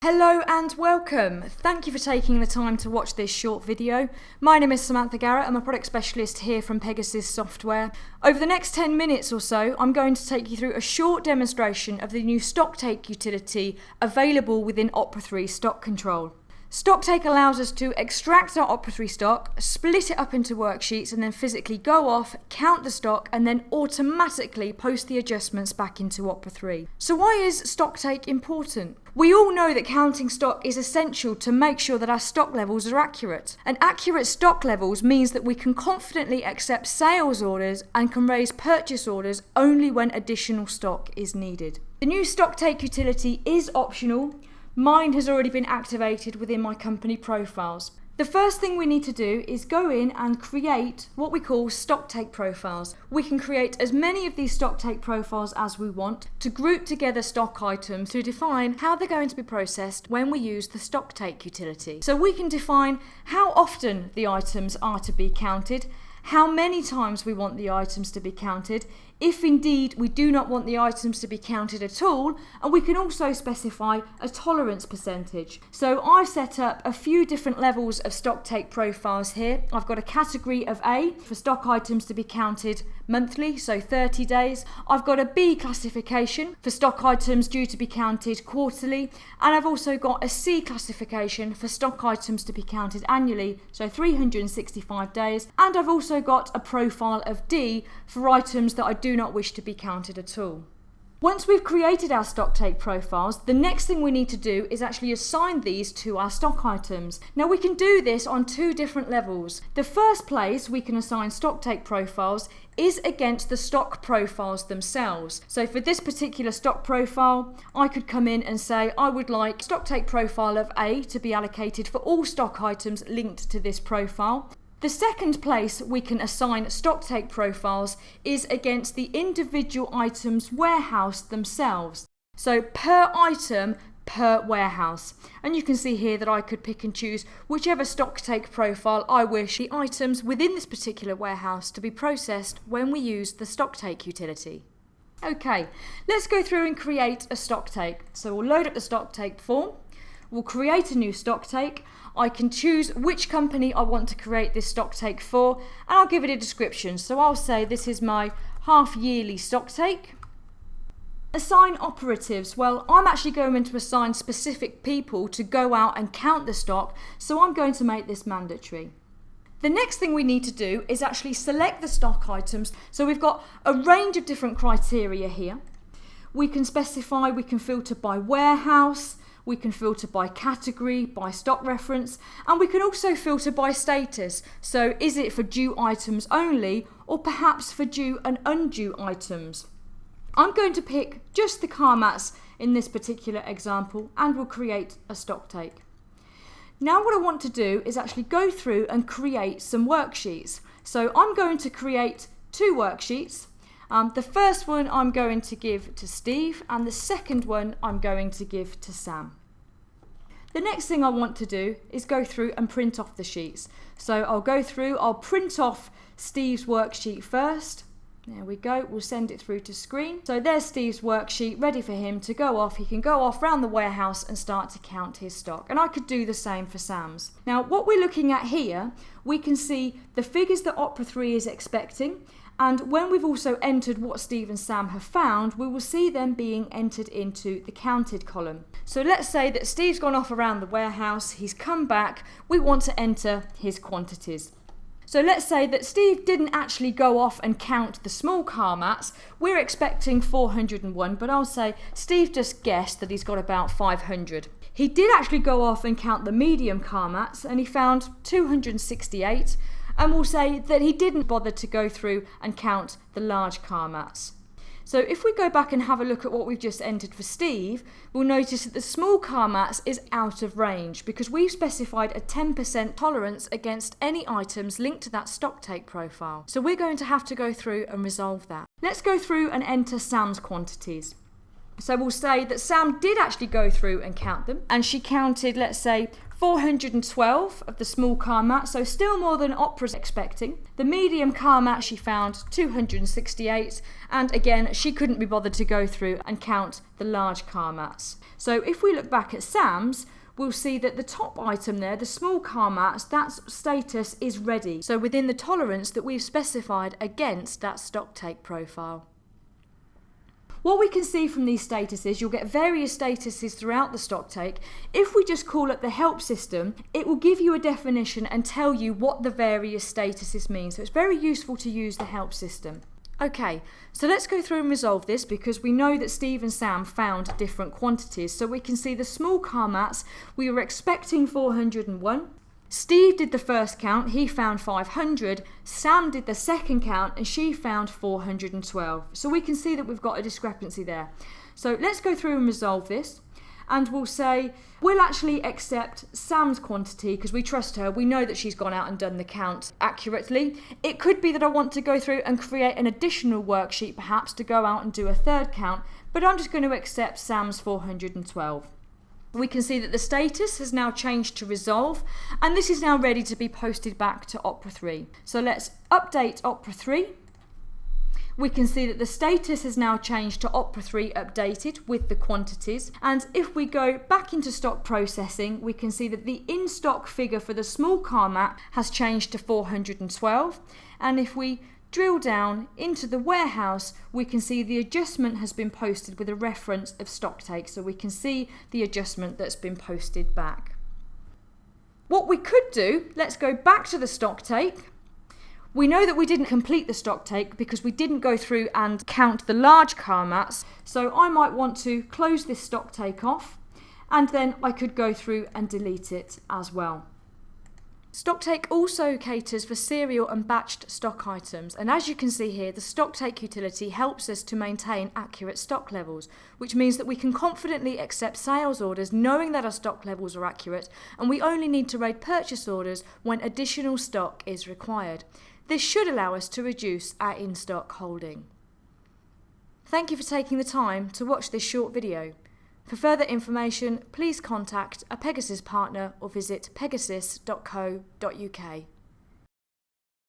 Hello and welcome. Thank you for taking the time to watch this short video. My name is Samantha Garrett. I'm a product specialist here from Pegasus Software. Over the next 10 minutes or so, I'm going to take you through a short demonstration of the new Stocktake utility available within Opera 3 Stock Control. Stocktake allows us to extract our Opera 3 stock, split it up into worksheets and then physically go off, count the stock and then automatically post the adjustments back into Opera 3. So why is Stocktake important? We all know that counting stock is essential to make sure that our stock levels are accurate. And accurate stock levels means that we can confidently accept sales orders and can raise purchase orders only when additional stock is needed. The new Stocktake utility is optional. Mine has already been activated within my company profiles. The first thing we need to do is go in and create what we call Stocktake Profiles. We can create as many of these Stocktake Profiles as we want to group together stock items to define how they're going to be processed when we use the Stocktake utility. So we can define how often the items are to be counted, how many times we want the items to be counted, if indeed we do not want the items to be counted at all, and we can also specify a tolerance percentage. So I've set up a few different levels of Stocktake profiles here. I've got a category of A for stock items to be counted monthly, so 30 days. I've got a B classification for stock items due to be counted quarterly, and I've also got a C classification for stock items to be counted annually, so 365 days, and I've also got a profile of D for items that I do not wish to be counted at all. Once we've created our Stocktake profiles, the next thing we need to do is actually assign these to our stock items. Now we can do this on two different levels. The first place we can assign Stocktake profiles is against the stock profiles themselves. So for this particular stock profile, I could come in and say I would like Stocktake profile of A to be allocated for all stock items linked to this profile. The second place we can assign Stocktake profiles is against the individual items warehouse themselves. So per item, per warehouse. And you can see here that I could pick and choose whichever Stocktake profile I wish the items within this particular warehouse to be processed when we use the Stocktake utility. Okay, let's go through and create a Stocktake. So we'll load up the Stocktake form. We'll create a new Stocktake. I can choose which company I want to create this Stocktake for, and I'll give it a description. So I'll say this is my half-yearly Stocktake. Assign operatives. Well, I'm actually going to assign specific people to go out and count the stock, so I'm going to make this mandatory. The next thing we need to do is actually select the stock items. So we've got a range of different criteria here. We can specify, we can filter by warehouse, we can filter by category, by stock reference, and we can also filter by status. So is it for due items only, or perhaps for due and undue items? I'm going to pick just the car mats in this particular example, and we'll create a Stocktake. Now what I want to do is actually go through and create some worksheets. So I'm going to create two worksheets. The first one I'm going to give to Steve, and the second one I'm going to give to Sam. The next thing I want to do is go through and print off the sheets. So I'll print off Steve's worksheet first. There we go, we'll send it through to screen. So there's Steve's worksheet ready for him to go off. He can go off around the warehouse and start to count his stock. And I could do the same for Sam's. Now what we're looking at here, we can see the figures that Opera 3 is expecting. And when we've also entered what Steve and Sam have found, we will see them being entered into the counted column. So let's say that Steve's gone off around the warehouse, he's come back, we want to enter his quantities. So let's say that Steve didn't actually go off and count the small car mats. We're expecting 401, but I'll say Steve just guessed that he's got about 500. He did actually go off and count the medium car mats, and he found 268. And we'll say that he didn't bother to go through and count the large car mats. So if we go back and have a look at what we've just entered for Steve, we'll notice that the small car mats is out of range because we've specified a 10% tolerance against any items linked to that Stocktake profile. So we're going to have to go through and resolve that. Let's go through and enter Sam's quantities. So we'll say that Sam did actually go through and count them, and she counted, let's say, 412 of the small car mat, so still more than Opera's expecting. The medium car mat she found 268, and again she couldn't be bothered to go through and count the large car mats. So if we look back at Sam's, we'll see that the top item there, the small car mats, that status is ready. So within the tolerance that we've specified against that Stocktake profile. What we can see from these statuses, you'll get various statuses throughout the Stocktake. If we just call up the help system, it will give you a definition and tell you what the various statuses mean. So it's very useful to use the help system. Okay, so let's go through and resolve this because we know that Steve and Sam found different quantities. So we can see the small car mats, we were expecting 401. Steve did the first count, he found 500. Sam did the second count and she found 412. So we can see that we've got a discrepancy there. So let's go through and resolve this. And we'll say, we'll actually accept Sam's quantity because we trust her. We know that she's gone out and done the count accurately. It could be that I want to go through and create an additional worksheet perhaps to go out and do a third count, but I'm just going to accept Sam's 412. We can see that the status has now changed to resolve, and this is now ready to be posted back to Opera 3. So let's update Opera 3. We can see that the status has now changed to Opera 3 updated with the quantities. And if we go back into stock processing, we can see that the in-stock figure for the small car mat has changed to 412. And if we drill down into the warehouse, we can see the adjustment has been posted with a reference of Stocktake, so we can see the adjustment that's been posted back. What we could do, let's go back to the Stocktake. We know that we didn't complete the Stocktake because we didn't go through and count the large car mats, so I might want to close this Stocktake off and then I could go through and delete it as well. Stocktake also caters for serial and batched stock items, and as you can see here, the Stocktake utility helps us to maintain accurate stock levels, which means that we can confidently accept sales orders knowing that our stock levels are accurate, and we only need to raid purchase orders when additional stock is required. This should allow us to reduce our in-stock holding. Thank you for taking the time to watch this short video. For further information, please contact a Pegasus partner or visit pegasus.co.uk.